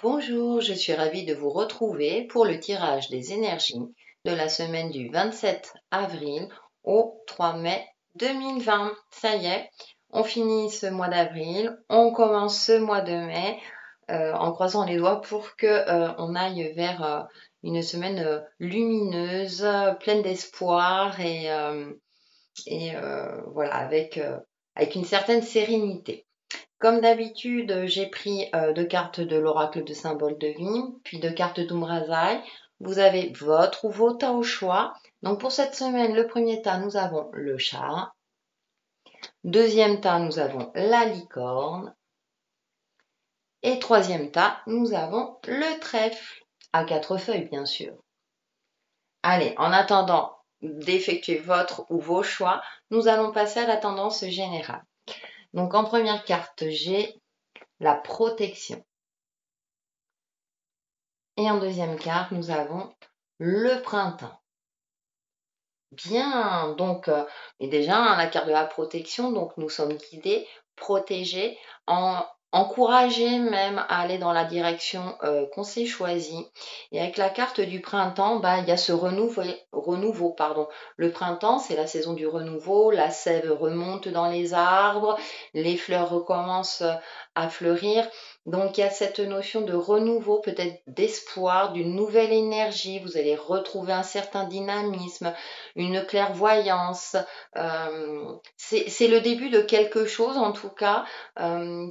Bonjour, je suis ravie de vous retrouver pour le tirage des énergies de la semaine du 27 avril au 3 mai 2020. Ça y est, on finit ce mois d'avril, on commence ce mois de mai en croisant les doigts pour que on aille vers une semaine lumineuse, pleine d'espoir et voilà, avec une certaine sérénité. Comme d'habitude, j'ai pris deux cartes de l'oracle de symbole de vie, puis deux cartes d'Umrazai. Vous avez votre ou vos tas au choix. Donc pour cette semaine, le premier tas, nous avons le chat. Deuxième tas, nous avons la licorne. Et troisième tas, nous avons le trèfle, à 4 feuilles bien sûr. Allez, en attendant d'effectuer votre ou vos choix, nous allons passer à la tendance générale. Donc en première carte, j'ai la protection. Et en deuxième carte, nous avons le printemps. Bien, donc, et déjà, la carte de la protection, donc nous sommes guidés, protégés, encouragés même à aller dans la direction qu'on s'est choisie. Et avec la carte du printemps, il y a ce renouveau, pardon. Le printemps, c'est la saison du renouveau, la sève remonte dans les arbres, les fleurs recommencent à fleurir. Donc il y a cette notion de renouveau, peut-être d'espoir, d'une nouvelle énergie. Vous allez retrouver un certain dynamisme, une clairvoyance. C'est le début de quelque chose, en tout cas,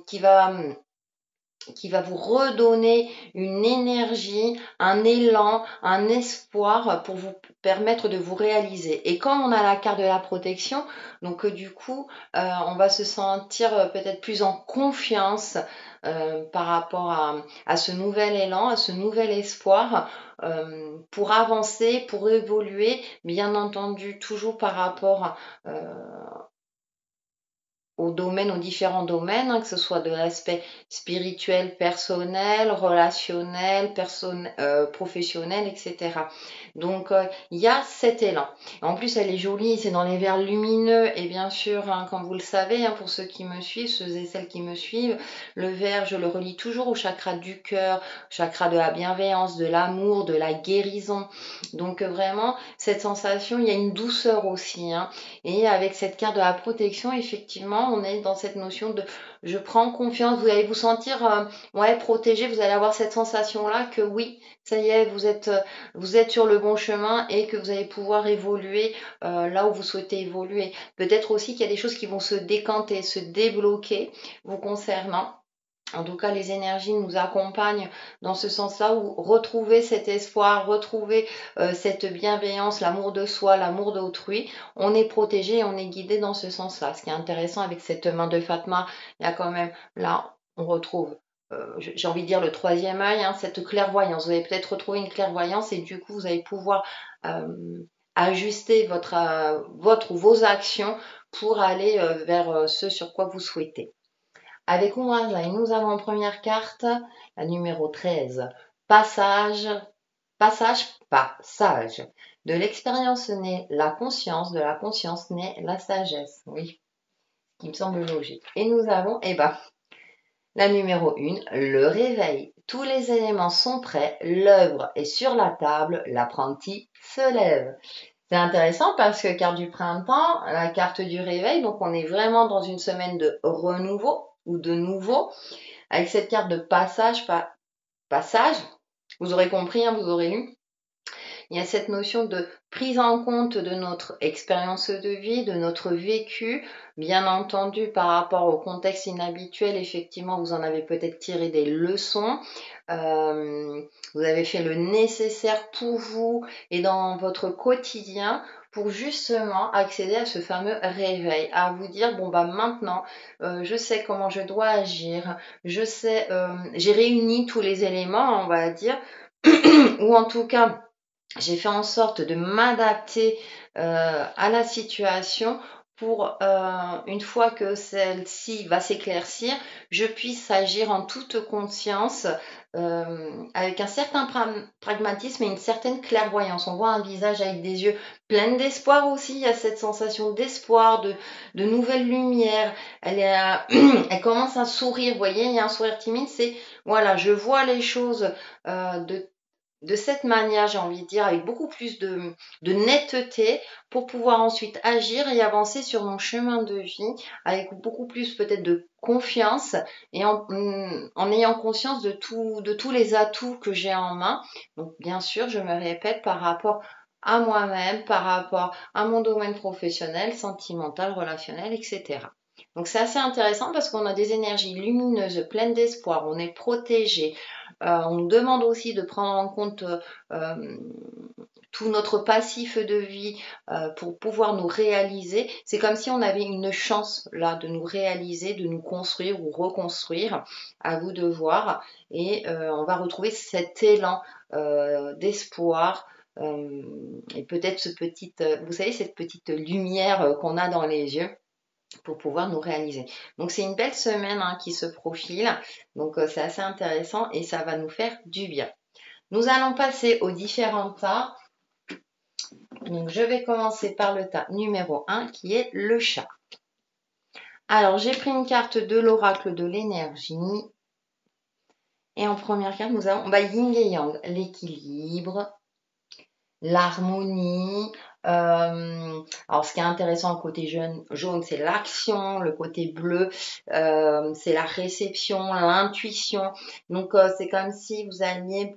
qui va vous redonner une énergie, un élan, un espoir pour vous permettre de vous réaliser. Et comme on a la carte de la protection, donc du coup, on va se sentir peut-être plus en confiance par rapport à ce nouvel élan, à ce nouvel espoir pour avancer, pour évoluer, bien entendu, toujours par rapport aux différents domaines, que ce soit de l'aspect spirituel, personnel, relationnel, professionnel, etc. Donc, il y a cet élan. En plus, elle est jolie, c'est dans les verts lumineux, et bien sûr, comme vous le savez, pour ceux qui me suivent, ceux et celles qui me suivent, le vert, je le relie toujours au chakra du cœur, chakra de la bienveillance, de l'amour, de la guérison. Donc, vraiment, cette sensation, il y a une douceur aussi, et avec cette carte de la protection, effectivement, on est dans cette notion de je prends confiance, vous allez vous sentir protégé, vous allez avoir cette sensation-là que oui, ça y est, vous êtes sur le bon chemin et que vous allez pouvoir évoluer là où vous souhaitez évoluer. Peut-être aussi qu'il y a des choses qui vont se décanter, se débloquer vous concernant. En tout cas, les énergies nous accompagnent dans ce sens-là où retrouver cet espoir, retrouver cette bienveillance, l'amour de soi, l'amour d'autrui, on est protégé et on est guidé dans ce sens-là. Ce qui est intéressant avec cette main de Fatma, il y a quand même, là, on retrouve, j'ai envie de dire le troisième œil, cette clairvoyance. Vous allez peut-être retrouver une clairvoyance et du coup, vous allez pouvoir ajuster votre ou vos actions pour aller vers ce sur quoi vous souhaitez. Avec Umrazai, nous avons en première carte la numéro 13. Passage. De l'expérience naît la conscience, de la conscience naît la sagesse. Oui, qui me semble logique. Et nous avons, la numéro 1, le réveil. Tous les éléments sont prêts, l'œuvre est sur la table, l'apprenti se lève. C'est intéressant parce que carte du printemps, la carte du réveil, donc on est vraiment dans une semaine de renouveau ou de nouveau, avec cette carte de passage, vous aurez compris, vous aurez lu, il y a cette notion de prise en compte de notre expérience de vie, de notre vécu, bien entendu par rapport au contexte inhabituel, effectivement vous en avez peut-être tiré des leçons, vous avez fait le nécessaire pour vous et dans votre quotidien pour justement accéder à ce fameux réveil, à vous dire maintenant je sais comment je dois agir, je sais, j'ai réuni tous les éléments, on va dire, ou en tout cas j'ai fait en sorte de m'adapter à la situation pour, une fois que celle-ci va s'éclaircir, je puisse agir en toute conscience, avec un certain pragmatisme et une certaine clairvoyance. On voit un visage avec des yeux pleins d'espoir aussi, il y a cette sensation d'espoir, de nouvelle lumière. Elle commence à sourire, vous voyez, il y a un sourire timide, c'est Voilà, je vois les choses de cette manière, j'ai envie de dire, avec beaucoup plus de netteté pour pouvoir ensuite agir et avancer sur mon chemin de vie avec beaucoup plus peut-être de confiance et en ayant conscience de tous les atouts que j'ai en main. Donc bien sûr, je me répète par rapport à moi-même, par rapport à mon domaine professionnel, sentimental, relationnel, etc. Donc c'est assez intéressant parce qu'on a des énergies lumineuses, pleines d'espoir, on est protégé. On nous demande aussi de prendre en compte euh, tout notre passif de vie pour pouvoir nous réaliser. C'est comme si on avait une chance là de nous réaliser, de nous construire ou reconstruire. À vous de voir. Et on va retrouver cet élan d'espoir. Et peut-être vous savez, cette petite lumière qu'on a dans les yeux pour pouvoir nous réaliser. Donc c'est une belle semaine qui se profile, donc c'est assez intéressant et ça va nous faire du bien. Nous allons passer aux différents tas. Donc je vais commencer par le tas numéro 1 qui est le chat. Alors j'ai pris une carte de l'oracle de l'énergie. Et en première carte, nous avons yin et yang, l'équilibre, l'harmonie. Alors, ce qui est intéressant, le côté jaune, c'est l'action. Le côté bleu, c'est la réception, l'intuition. Donc, c'est comme si vous allez,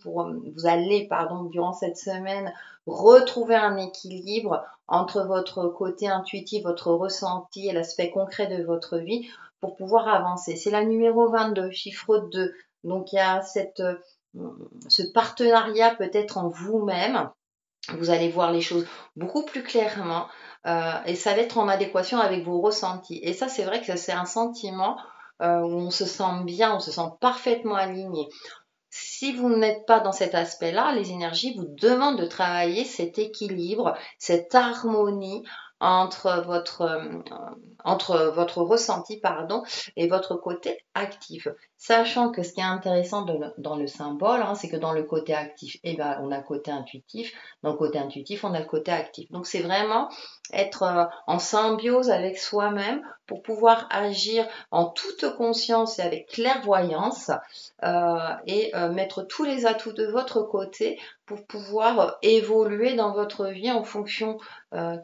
durant cette semaine, retrouver un équilibre entre votre côté intuitif, votre ressenti et l'aspect concret de votre vie pour pouvoir avancer. C'est la numéro 22, chiffre 2. Donc, il y a ce partenariat peut-être en vous-même. Vous allez voir les choses beaucoup plus clairement et ça va être en adéquation avec vos ressentis. Et ça, c'est vrai que c'est un sentiment où on se sent bien, on se sent parfaitement aligné. Si vous n'êtes pas dans cet aspect-là, les énergies vous demandent de travailler cet équilibre, cette harmonie entre votre ressenti et votre côté actif. Sachant que ce qui est intéressant dans le symbole, c'est que dans le côté actif, on a le côté intuitif. Dans le côté intuitif, on a le côté actif. Donc c'est vraiment être en symbiose avec soi-même pour pouvoir agir en toute conscience et avec clairvoyance et mettre tous les atouts de votre côté pour pouvoir évoluer dans votre vie en fonction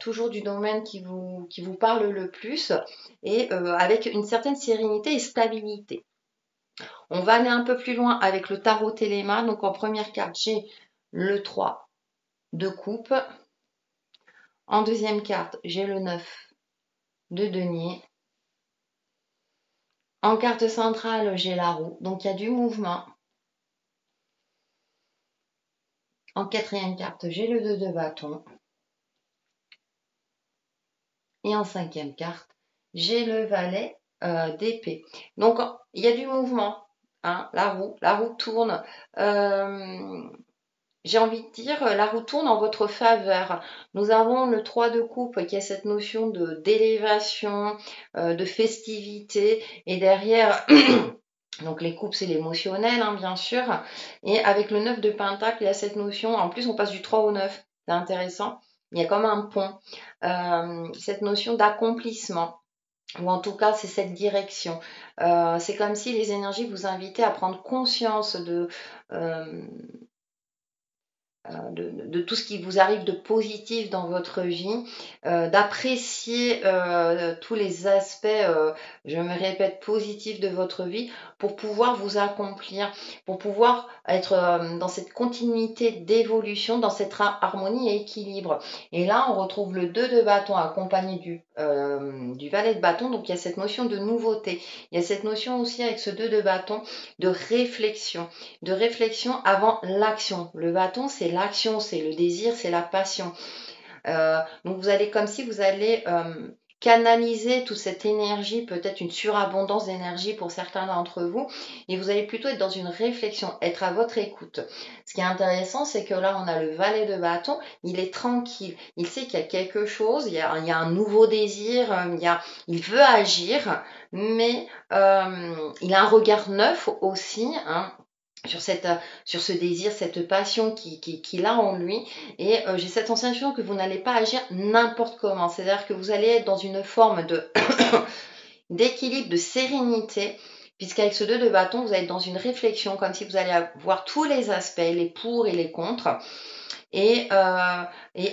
toujours du domaine qui vous parle le plus et avec une certaine sérénité et stabilité. On va aller un peu plus loin avec le tarot Téléma. Donc en première carte, j'ai le 3 de coupe. En deuxième carte, j'ai le 9 de denier. En carte centrale, j'ai la roue. Donc il y a du mouvement. En quatrième carte, j'ai le 2 de bâton. Et en cinquième carte, j'ai le valet d'épée. Donc, il y a du mouvement. La roue tourne. J'ai envie de dire, la roue tourne en votre faveur. Nous avons le 3 de coupe qui a cette notion d'élévation, de festivité. Et derrière, donc les coupes, c'est l'émotionnel, bien sûr. Et avec le 9 de pentacle, il y a cette notion. En plus, on passe du 3 au 9. C'est intéressant. Il y a comme un pont. Cette notion d'accomplissement. Ou en tout cas, c'est cette direction. C'est comme si les énergies vous invitaient à prendre conscience euh, de tout ce qui vous arrive de positif dans votre vie, d'apprécier tous les aspects, je me répète, positifs de votre vie pour pouvoir vous accomplir, pour pouvoir être dans cette continuité d'évolution, dans cette harmonie et équilibre. Et là, on retrouve le 2 de bâton accompagné du valet de bâton, donc il y a cette notion de nouveauté. Il y a cette notion aussi avec ce 2 de bâton de réflexion avant l'action. Le bâton, c'est l'action, c'est le désir, c'est la passion. Donc vous allez comme si vous allez canaliser toute cette énergie, peut-être une surabondance d'énergie pour certains d'entre vous, et vous allez plutôt être dans une réflexion, être à votre écoute. Ce qui est intéressant, c'est que là, on a le valet de bâton, il est tranquille, il sait qu'il y a quelque chose, il y a un nouveau désir, il veut agir, mais il a un regard neuf aussi, sur ce désir, cette passion qu'il a en lui. Et j'ai cette sensation que vous n'allez pas agir n'importe comment. C'est-à-dire que vous allez être dans une forme d'équilibre, de sérénité, puisqu'avec ce 2 de bâton, vous allez être dans une réflexion, comme si vous allez voir tous les aspects, les pour et les contre, et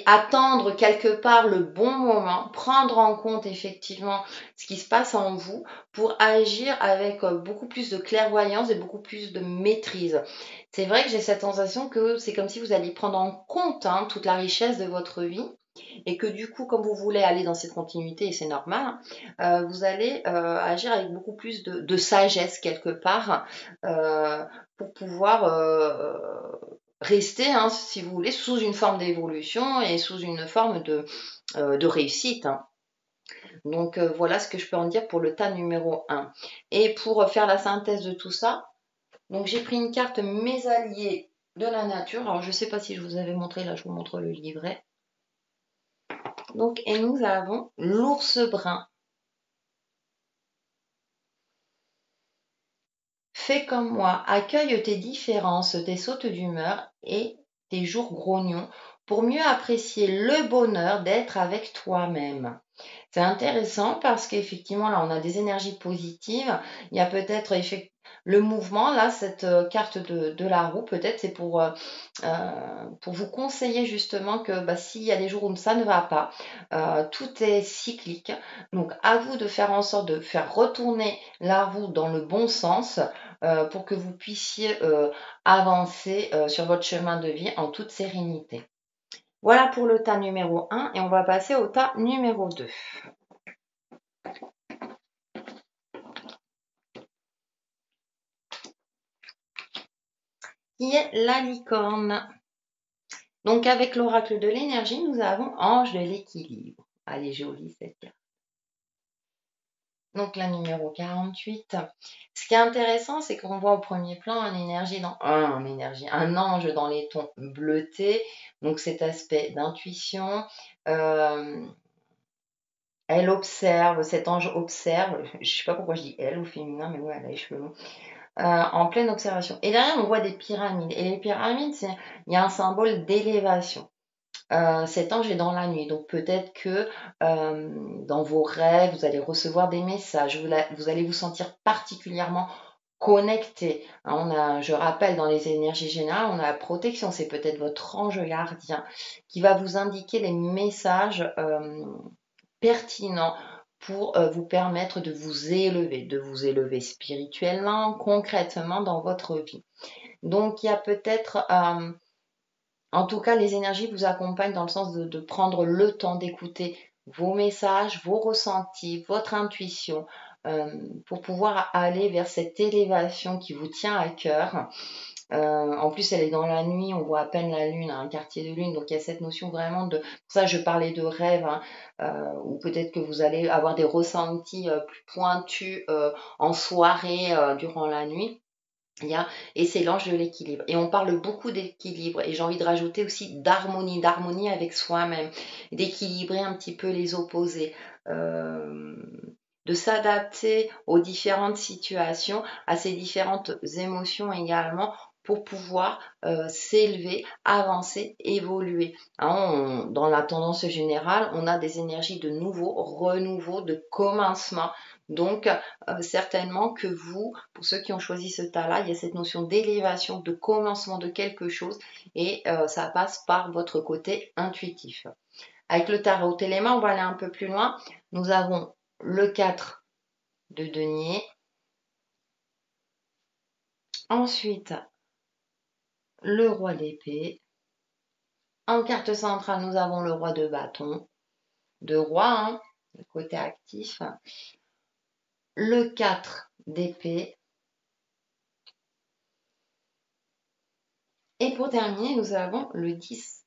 attendre quelque part le bon moment, prendre en compte effectivement ce qui se passe en vous pour agir avec beaucoup plus de clairvoyance et beaucoup plus de maîtrise. C'est vrai que j'ai cette sensation que c'est comme si vous alliez prendre en compte toute la richesse de votre vie et que du coup, comme vous voulez aller dans cette continuité, et c'est normal, vous allez agir avec beaucoup plus de sagesse quelque part pour pouvoir rester, si vous voulez, sous une forme d'évolution et sous une forme de réussite. Donc voilà ce que je peux en dire pour le tas numéro 1. Et pour faire la synthèse de tout ça, donc j'ai pris une carte Mes alliés de la nature. Alors je ne sais pas si je vous avais montré, là je vous montre le livret. Donc, et nous avons l'ours brun. Fais comme moi, accueille tes différences, tes sautes d'humeur et tes jours grognons pour mieux apprécier le bonheur d'être avec toi-même. C'est intéressant parce qu'effectivement, là, on a des énergies positives. Il y a peut-être le mouvement, là, cette carte de la roue, peut-être c'est pour vous conseiller justement que s'il y a des jours où ça ne va pas, tout est cyclique. Donc, à vous de faire en sorte de faire retourner la roue dans le bon sens pour que vous puissiez avancer sur votre chemin de vie en toute sérénité. Voilà pour le tas numéro 1 et on va passer au tas numéro 2. Qui est la licorne. Donc avec l'oracle de l'énergie, nous avons ange de l'équilibre. Elle est jolie cette carte. Donc la numéro 48. Ce qui est intéressant, c'est qu'on voit au premier plan un ange dans les tons bleutés. Donc cet aspect d'intuition. Elle observe, cet ange observe. Je ne sais pas pourquoi je dis elle au féminin, mais ouais, elle a les cheveux longs. En pleine observation. Et derrière, on voit des pyramides. Et les pyramides, il y a un symbole d'élévation. Cet ange est dans la nuit, donc peut-être que dans vos rêves, vous allez recevoir des messages, vous allez vous sentir particulièrement connecté. Je rappelle, dans les énergies générales, on a la protection, c'est peut-être votre ange gardien qui va vous indiquer les messages pertinents pour vous permettre de vous élever spirituellement, concrètement dans votre vie. Donc il y a peut-être, en tout cas les énergies vous accompagnent dans le sens de prendre le temps d'écouter vos messages, vos ressentis, votre intuition, pour pouvoir aller vers cette élévation qui vous tient à cœur. En plus, elle est dans la nuit, on voit à peine la lune, un quartier de lune, donc il y a cette notion vraiment de... Pour ça, je parlais de rêve, ou peut-être que vous allez avoir des ressentis plus pointus en soirée durant la nuit. Et c'est l'ange de l'équilibre. Et on parle beaucoup d'équilibre, et j'ai envie de rajouter aussi d'harmonie avec soi-même, d'équilibrer un petit peu les opposés. De s'adapter aux différentes situations, à ces différentes émotions également, pour pouvoir s'élever, avancer, évoluer. Dans la tendance générale, on a des énergies de nouveau, renouveau, de commencement. Donc, certainement que vous, pour ceux qui ont choisi ce tas-là, il y a cette notion d'élévation, de commencement de quelque chose, et ça passe par votre côté intuitif. Avec le tarot téléma, on va aller un peu plus loin. Nous avons le 4 de denier. Ensuite, le roi d'épée. En carte centrale, nous avons le roi de bâton. De roi, le côté actif. Le 4 d'épée. Et pour terminer, nous avons le 10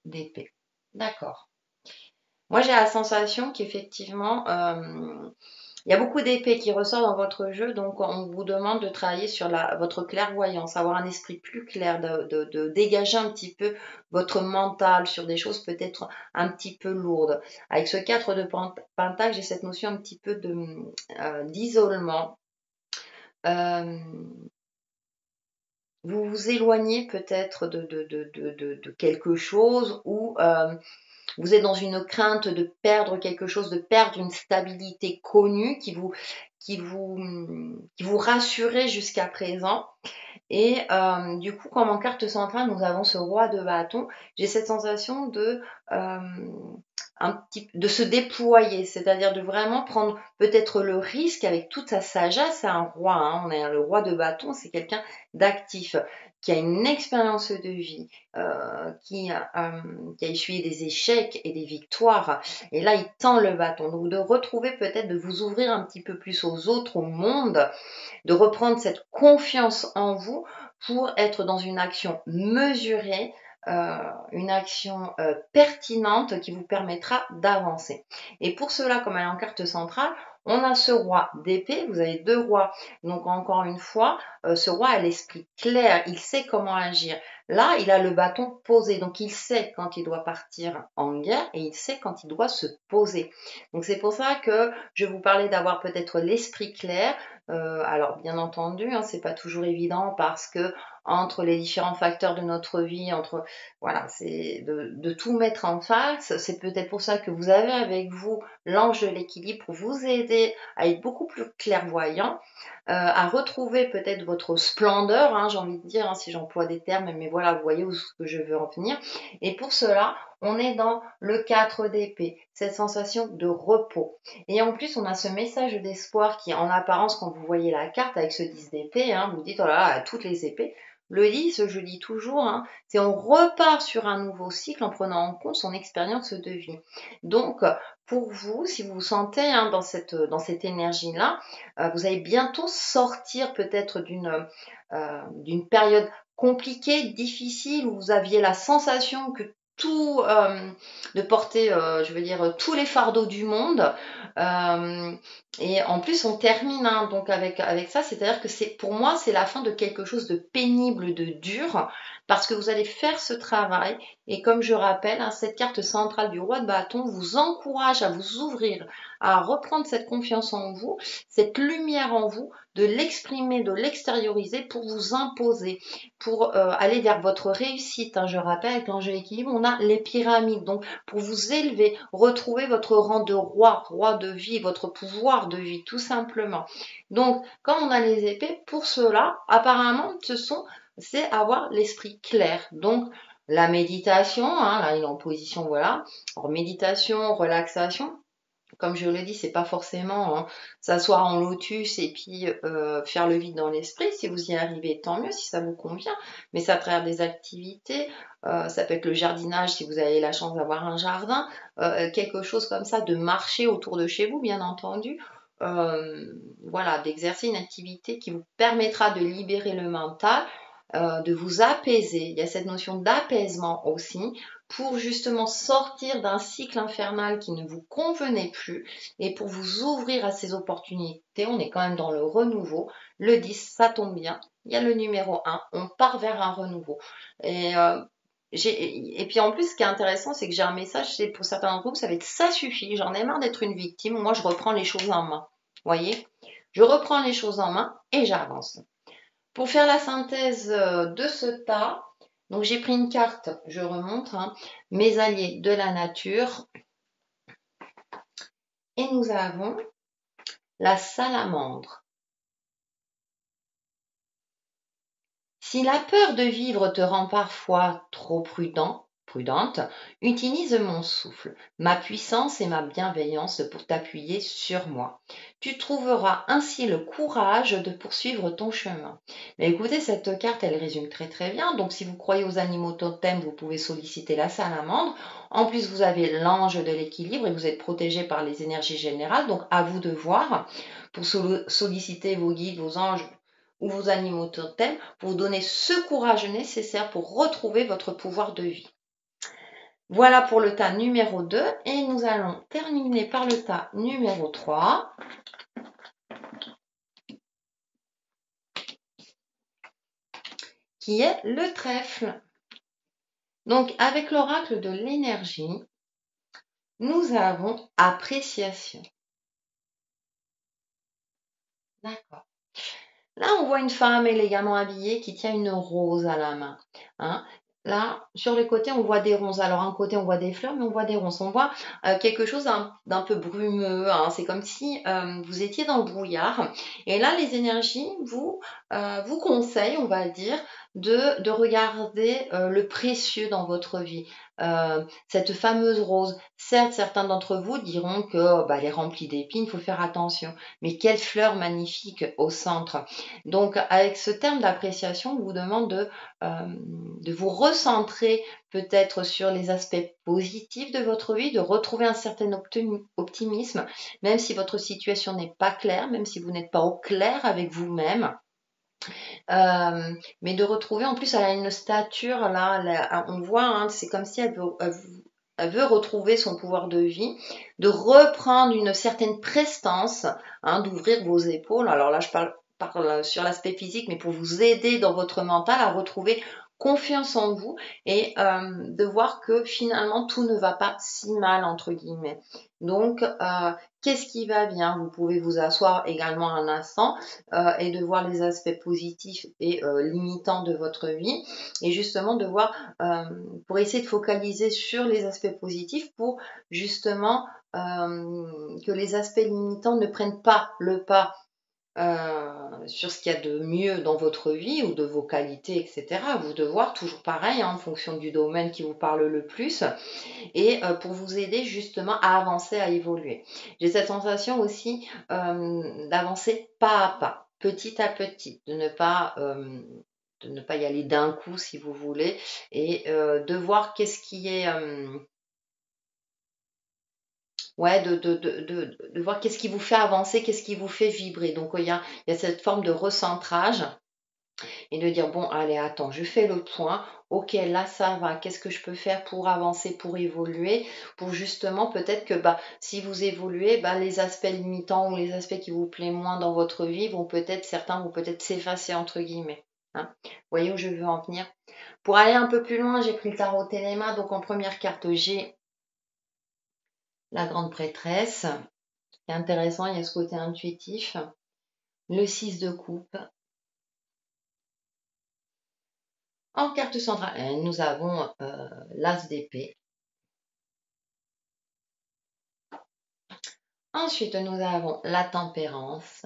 d'épée. D'accord. Moi, j'ai la sensation qu'effectivement, il y a beaucoup d'épées qui ressortent dans votre jeu, donc on vous demande de travailler sur votre clairvoyance, avoir un esprit plus clair, de dégager un petit peu votre mental sur des choses peut-être un petit peu lourdes. Avec ce 4 de pentacle, j'ai cette notion un petit peu d'isolement. Vous vous éloignez peut-être de quelque chose ou vous êtes dans une crainte de perdre quelque chose, de perdre une stabilité connue qui qui vous rassurait jusqu'à présent. Et du coup, comme en carte centrale, nous avons ce roi de bâton, j'ai cette sensation de se déployer, c'est-à-dire de vraiment prendre peut-être le risque avec toute sa sagesse. C'est un roi, hein, on a le roi de bâton, c'est quelqu'un d'actif, qui a une expérience de vie, qui a essuyé des échecs et des victoires. Et là, il tend le bâton. Donc de retrouver peut-être, de vous ouvrir un petit peu plus aux autres, au monde, de reprendre cette confiance en vous pour être dans une action mesurée, une action pertinente qui vous permettra d'avancer. Et pour cela, comme elle est en carte centrale, on a ce roi d'épée, vous avez deux rois. Donc encore une fois, ce roi a l'esprit clair, il sait comment agir. Là, il a le bâton posé, donc il sait quand il doit partir en guerre et il sait quand il doit se poser. Donc c'est pour ça que je vous parlais d'avoir peut-être l'esprit clair. Alors bien entendu, hein, c'est pas toujours évident parce que entre les différents facteurs de notre vie, voilà, c'est de tout mettre en face. C'est peut-être pour ça que vous avez avec vous l'ange de l'équilibre pour vous aider à être beaucoup plus clairvoyant, à retrouver peut-être votre splendeur, hein, j'ai envie de dire, hein, si j'emploie des termes, mais voilà, vous voyez où ce que je veux en venir. Et pour cela, on est dans le 4 d'épée, cette sensation de repos. Et en plus, on a ce message d'espoir qui, en apparence, quand vous voyez la carte avec ce 10 d'épée, hein, vous dites, oh là là, toutes les épées. Le 10, je dis toujours, hein, c'est on repart sur un nouveau cycle en prenant en compte son expérience de vie. Donc, pour vous, si vous vous sentez hein, dans cette énergie-là, vous allez bientôt sortir peut-être d'une période compliquée, difficile, où vous aviez la sensation que de porter, je veux dire, tous les fardeaux du monde. Euh, et en plus, on termine hein, donc avec ça, c'est-à-dire que pour moi, c'est la fin de quelque chose de pénible, de dur, parce que vous allez faire ce travail. Et comme je rappelle, hein, cette carte centrale du roi de bâton vous encourage à vous ouvrir, à reprendre cette confiance en vous, cette lumière en vous, de l'exprimer, de l'extérioriser pour vous imposer, pour aller vers votre réussite. Hein. Je rappelle, avec l'ange de l'équilibre, on a les pyramides. Donc, pour vous élever, retrouver votre rang de roi, roi de vie, votre pouvoir de vie, tout simplement. Donc, quand on a les épées, pour cela, apparemment, c'est avoir l'esprit clair. Donc, la méditation, hein, là il est en position, voilà. Alors, méditation, relaxation, comme je le dis, c'est pas forcément hein, s'asseoir en lotus et puis faire le vide dans l'esprit. Si vous y arrivez, tant mieux, si ça vous convient. Mais c'est à travers des activités. Ça peut être le jardinage si vous avez la chance d'avoir un jardin. Quelque chose comme ça, de marcher autour de chez vous, bien entendu. Voilà, d'exercer une activité qui vous permettra de libérer le mental, de vous apaiser. Il y a cette notion d'apaisement aussi pour justement sortir d'un cycle infernal qui ne vous convenait plus et pour vous ouvrir à ces opportunités. On est quand même dans le renouveau. Le 10, ça tombe bien. Il y a le numéro 1. On part vers un renouveau. Et, et puis en plus, ce qui est intéressant, c'est que j'ai un message, c'est pour certains d'entre vous, ça va être ça suffit, j'en ai marre d'être une victime, moi je reprends les choses en main. Voyez, je reprends les choses en main et j'avance. Pour faire la synthèse de ce tas, donc j'ai pris une carte, je remonte, hein, mes alliés de la nature, et nous avons la salamandre. Si la peur de vivre te rend parfois trop prudente, utilise mon souffle, ma puissance et ma bienveillance pour t'appuyer sur moi. Tu trouveras ainsi le courage de poursuivre ton chemin. Mais écoutez, cette carte, elle résume très très bien. Donc si vous croyez aux animaux totems, vous pouvez solliciter la salamandre. En plus, vous avez l'ange de l'équilibre et vous êtes protégé par les énergies générales. Donc à vous de voir pour solliciter vos guides, vos anges ou vos animaux totems pour vous donner ce courage nécessaire pour retrouver votre pouvoir de vie. Voilà pour le tas numéro 2 et nous allons terminer par le tas numéro 3. Qui est le trèfle. Donc avec l'oracle de l'énergie, nous avons appréciation. D'accord. Là, on voit une femme élégamment habillée qui tient une rose à la main. Hein. Là, sur les côtés, on voit des ronces. Alors, un côté, on voit des fleurs, mais on voit des ronces. On voit quelque chose d'un peu brumeux, hein. C'est comme si vous étiez dans le brouillard. Et là, les énergies vous conseillent, on va dire, de regarder le précieux dans votre vie. Cette fameuse rose. Certes, certains d'entre vous diront que bah, elle est remplie d'épines, il faut faire attention. Mais quelle fleur magnifique au centre. Donc, avec ce terme d'appréciation, on vous demande de vous recentrer peut-être sur les aspects positifs de votre vie, de retrouver un certain optimisme, même si votre situation n'est pas claire, même si vous n'êtes pas au clair avec vous-même. Mais de retrouver, en plus, elle a une stature, là, on voit, hein, c'est comme si elle veut retrouver son pouvoir de vie, de reprendre une certaine prestance, hein, d'ouvrir vos épaules. Alors là, je parle sur l'aspect physique, mais pour vous aider dans votre mental à retrouver confiance en vous et de voir que finalement tout ne va pas si mal entre guillemets. Donc, qu'est-ce qui va bien? Vous pouvez vous asseoir également un instant et de voir les aspects positifs et limitants de votre vie et justement de voir pour essayer de focaliser sur les aspects positifs pour justement que les aspects limitants ne prennent pas le pas sur ce qu'il y a de mieux dans votre vie ou de vos qualités, etc. Vous de voir toujours pareil hein, en fonction du domaine qui vous parle le plus et pour vous aider justement à avancer, à évoluer. J'ai cette sensation aussi d'avancer pas à pas, petit à petit, de ne pas y aller d'un coup si vous voulez et de voir qu'est-ce qui est ouais, de voir qu'est-ce qui vous fait avancer, qu'est-ce qui vous fait vibrer. Donc il y a cette forme de recentrage et de dire, bon, allez, attends, je fais le point, ok, là ça va, qu'est-ce que je peux faire pour avancer, pour évoluer, pour justement peut-être que bah, si vous évoluez, bah, les aspects limitants ou les aspects qui vous plaisent moins dans votre vie vont peut-être, certains vont peut-être s'effacer entre guillemets. Hein. Vous voyez où je veux en venir? Pour aller un peu plus loin, j'ai pris le tarot Téléma, donc en première carte, j'ai la grande prêtresse. C'est intéressant, il y a ce côté intuitif. Le 6 de coupe. En carte centrale, nous avons l'as d'épée. Ensuite, nous avons la tempérance.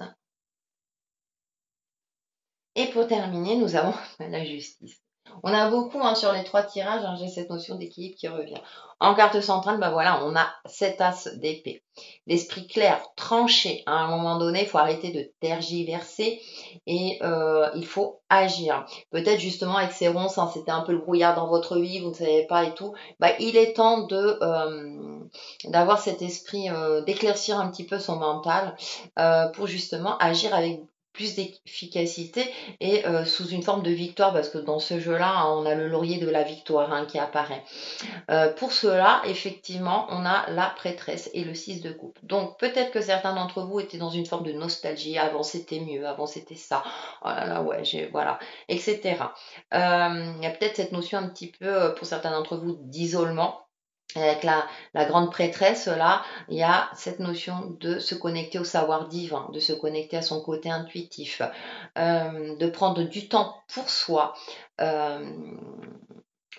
Et pour terminer, nous avons la justice. On a beaucoup hein, sur les trois tirages, hein, j'ai cette notion d'équilibre qui revient. En carte centrale, ben voilà, on a cet as d'épée. L'esprit clair, tranché. À un moment donné, il faut arrêter de tergiverser et il faut agir. Peut-être justement avec ces ronces, hein, c'était un peu le brouillard dans votre vie, vous ne savez pas et tout. Ben, il est temps d'avoir cet esprit, d'éclaircir un petit peu son mental pour justement agir avec plus d'efficacité et sous une forme de victoire parce que dans ce jeu-là, hein, on a le laurier de la victoire hein, qui apparaît. Pour cela, effectivement, on a la prêtresse et le 6 de coupe. Donc peut-être que certains d'entre vous étaient dans une forme de nostalgie. Avant c'était mieux, avant c'était ça. Oh là là, ouais, voilà, etc. Il y a peut-être cette notion un petit peu, pour certains d'entre vous, d'isolement. Avec la grande prêtresse, là, il y a cette notion de se connecter au savoir divin, de se connecter à son côté intuitif, de prendre du temps pour soi, euh,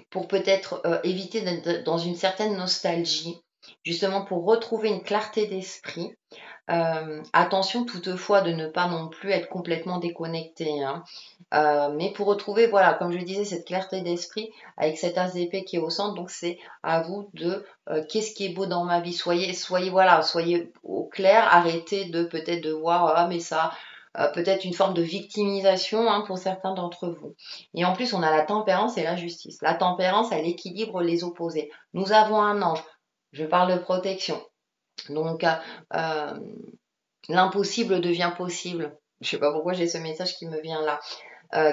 pour peut-être éviter d'être dans une certaine nostalgie, justement pour retrouver une clarté d'esprit. Attention toutefois de ne pas non plus être complètement déconnecté. Hein. Mais pour retrouver, voilà, comme je disais, cette clarté d'esprit avec cet as d'épée qui est au centre, donc c'est à vous de qu'est-ce qui est beau dans ma vie. Soyez au clair, arrêtez de peut-être de voir ah mais ça. Peut-être une forme de victimisation hein, pour certains d'entre vous. Et en plus, on a la tempérance et la justice. La tempérance, elle équilibre les opposés. Nous avons un ange. Je parle de protection. Donc, l'impossible devient possible. Je ne sais pas pourquoi j'ai ce message qui me vient là,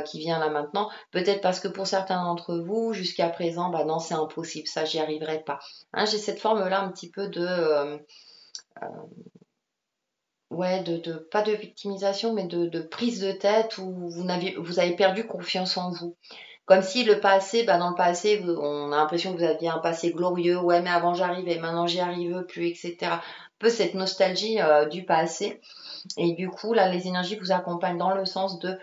qui vient là maintenant. Peut-être parce que pour certains d'entre vous, jusqu'à présent, bah non, c'est impossible, ça, j'y arriverai pas. Hein, j'ai cette forme-là un petit peu ouais, pas de victimisation, mais de prise de tête où vous avez perdu confiance en vous. Comme si le passé, bah dans le passé, on a l'impression que vous aviez un passé glorieux, ouais, mais avant j'arrivais, maintenant j'y arrive plus, etc. Un peu cette nostalgie du passé. Et du coup, là, les énergies vous accompagnent dans le sens de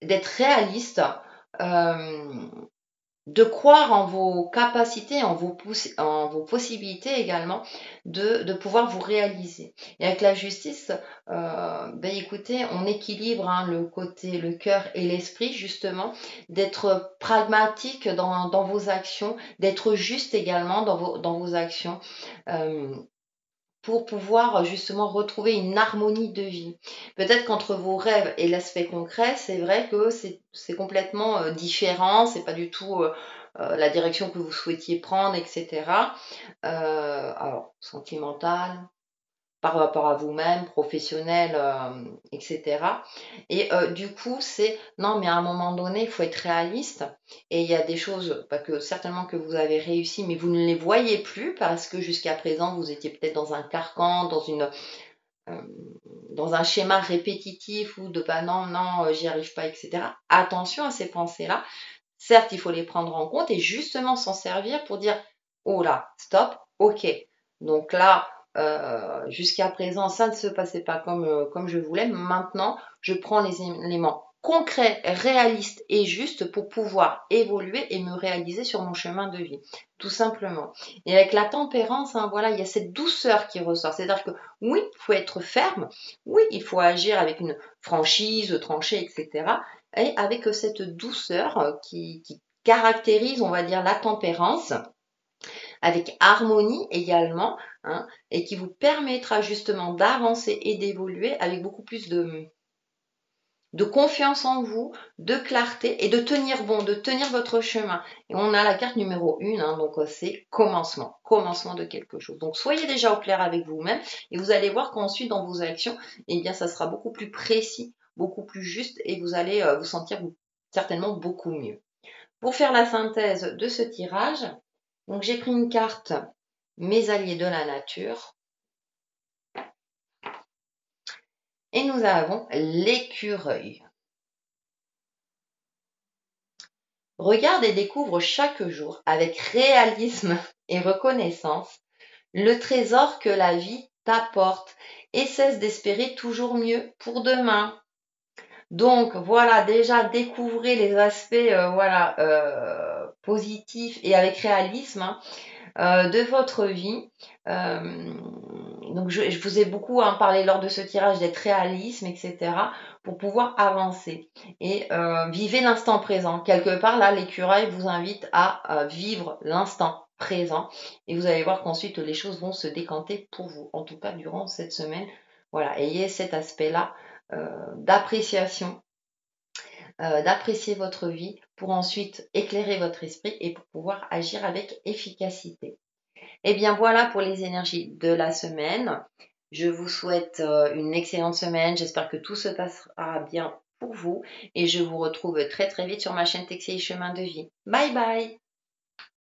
d'être réaliste de croire en vos capacités, en vos possibilités également de pouvoir vous réaliser. Et avec la justice, ben écoutez, on équilibre le cœur et l'esprit justement, d'être pragmatique dans vos actions, d'être juste également dans vos actions. Pour pouvoir justement retrouver une harmonie de vie. Peut-être qu'entre vos rêves et l'aspect concret, c'est vrai que c'est complètement différent, c'est pas du tout la direction que vous souhaitiez prendre, etc. Alors, sentimental, par rapport à vous-même, professionnel, etc. Et du coup, c'est non, mais à un moment donné, il faut être réaliste. Et il y a des choses que certainement que vous avez réussi, mais vous ne les voyez plus parce que jusqu'à présent, vous étiez peut-être dans un carcan, euh, dans un schéma répétitif ou de bah non, non, j'y arrive pas, etc. Attention à ces pensées-là. Certes, il faut les prendre en compte et justement s'en servir pour dire oh là, stop, ok. Donc là, jusqu'à présent, ça ne se passait pas comme je voulais. Maintenant, je prends les éléments concrets, réalistes et justes pour pouvoir évoluer et me réaliser sur mon chemin de vie, tout simplement. Et avec la tempérance, voilà, il y a cette douceur qui ressort. C'est-à-dire que oui, il faut être ferme, oui, il faut agir avec une franchise, trancher, etc. Et avec cette douceur qui caractérise, on va dire, la tempérance, avec harmonie également, et qui vous permettra justement d'avancer et d'évoluer avec beaucoup plus de confiance en vous, de clarté et de tenir bon, de tenir votre chemin. Et on a la carte numéro 1, donc c'est commencement de quelque chose. Donc soyez déjà au clair avec vous-même et vous allez voir qu'ensuite dans vos actions, eh bien ça sera beaucoup plus précis, beaucoup plus juste et vous allez vous sentir certainement beaucoup mieux. Pour faire la synthèse de ce tirage, donc j'ai pris une carte Mes alliés de la nature et nous avons l'écureuil. Regarde et découvre chaque jour avec réalisme et reconnaissance le trésor que la vie t'apporte et cesse d'espérer toujours mieux pour demain. Donc voilà, déjà découvrez les aspects positifs et avec réalisme de votre vie. Donc je vous ai beaucoup parlé lors de ce tirage d'être réalisme, etc. pour pouvoir avancer. Et vivez l'instant présent. Quelque part, là, l'écureuil vous invite à vivre l'instant présent. Et vous allez voir qu'ensuite, les choses vont se décanter pour vous. En tout cas, durant cette semaine, voilà, ayez cet aspect-là d'appréciation, d'apprécier votre vie pour ensuite éclairer votre esprit et pour pouvoir agir avec efficacité. Et bien voilà pour les énergies de la semaine. Je vous souhaite une excellente semaine. J'espère que tout se passera bien pour vous. Et je vous retrouve très très vite sur ma chaîne Textile Chemin de Vie. Bye bye!